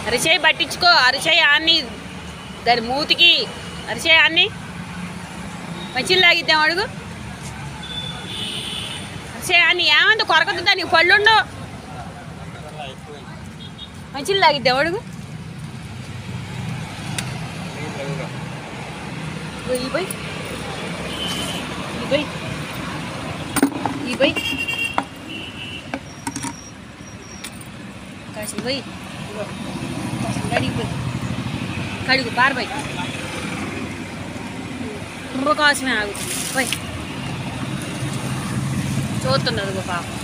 అరిచేయి పట్టించుకో, అరిచేయి ఆన్ని దాని మూతికి అరిచేయి ఆన్ని మంచిలు తాగిద్దాం అడుగు. అరిచేయి ఆన్ని ఏమంత కొరకదు, దానికి పళ్ళుండు. మంచిలు తాగిద్దాం అడుగు. ఈ పోయి కాసిన పోయి కడుగు పారబోయి కాసమే ఆగుతుంది పోయి చూస్తున్నది పాపం.